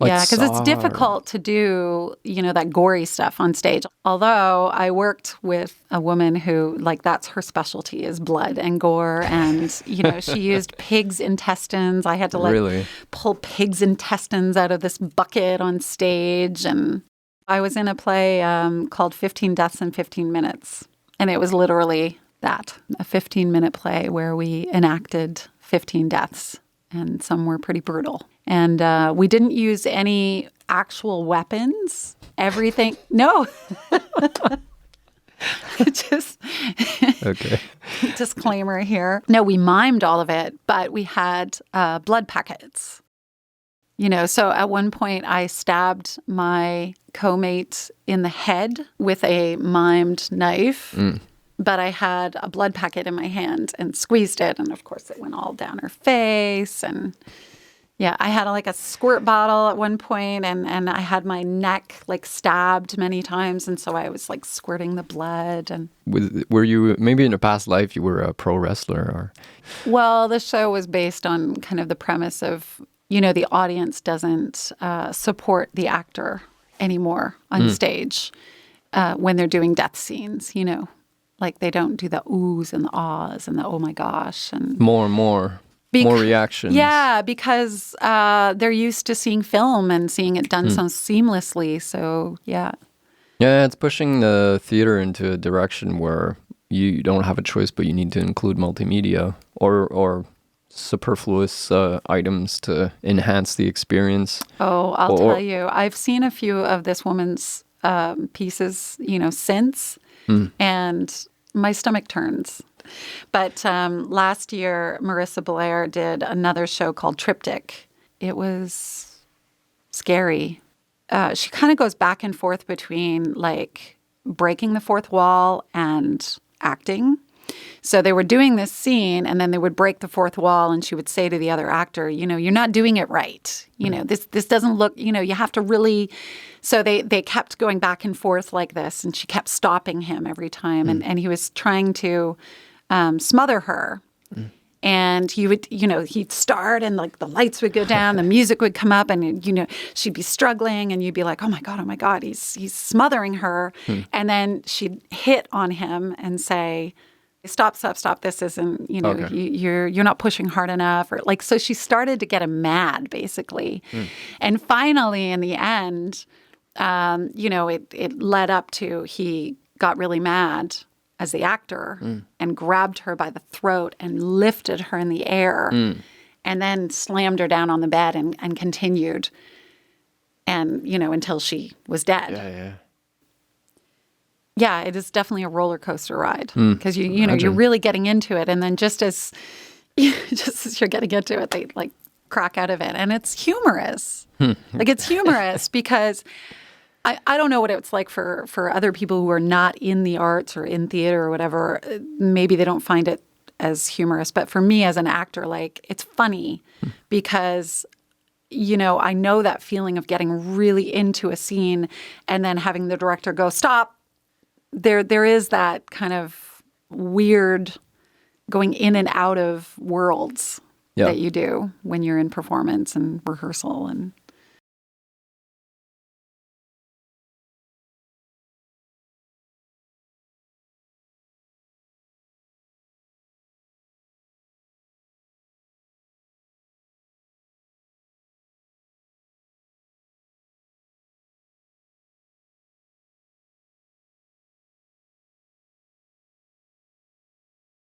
Yeah, because it's difficult to do, that gory stuff on stage. Although I worked with a woman who, that's her specialty is blood and gore. And, she used pig's intestines. I had to, Really? pull pig's intestines out of this bucket on stage. And I was in a play called 15 Deaths in 15 Minutes. And it was literally that, a 15-minute play where we enacted 15 deaths. And some were pretty brutal. And we didn't use any actual weapons. Everything, no. Just okay. Disclaimer here. No, we mimed all of it, but we had blood packets. So at one point I stabbed my co-mate in the head with a mimed knife. But I had a blood packet in my hand and squeezed it. And, of course, it went all down her face. And, yeah, I had, a squirt bottle at one point, and I had my neck, stabbed many times. And so I was, squirting the blood. And were you, maybe in a past life, you were a pro wrestler? Or? Well, the show was based on kind of the premise of, the audience doesn't support the actor anymore on stage when they're doing death scenes, they don't do the oohs and the ahs and the oh my gosh. And more reactions. Yeah, because they're used to seeing film and seeing it done so seamlessly. So, yeah. Yeah, it's pushing the theater into a direction where you don't have a choice, but you need to include multimedia or superfluous items to enhance the experience. Oh, I'll tell you. I've seen a few of this woman's pieces, since. And my stomach turns. But last year, Marissa Blair did another show called Triptych. It was scary. She kind of goes back and forth between breaking the fourth wall and acting. So they were doing this scene, and then they would break the fourth wall, and she would say to the other actor, you're not doing it right. This doesn't look, you have to really. So they kept going back and forth like this, and she kept stopping him every time, and he was trying to smother her. And he would, he'd start, and the lights would go down, the music would come up, and she'd be struggling, and you'd be like, oh my God, he's smothering her, and then she'd hit on him and say, stop, this isn't, okay. You're not pushing hard enough, or so she started to get him mad, basically. And finally, in the end, it led up to he got really mad as the actor and grabbed her by the throat and lifted her in the air and then slammed her down on the bed and continued and, until she was dead. Yeah. Yeah, it is definitely a roller coaster ride because you're really getting into it, and then just as you're getting into it, they crack out of it, and it's humorous. It's humorous because I don't know what it's like for other people who are not in the arts or in theater or whatever. Maybe they don't find it as humorous, but for me as an actor, it's funny because I know that feeling of getting really into a scene and then having the director go, stop. There is that kind of weird going in and out of worlds that you do when you're in performance and rehearsal. And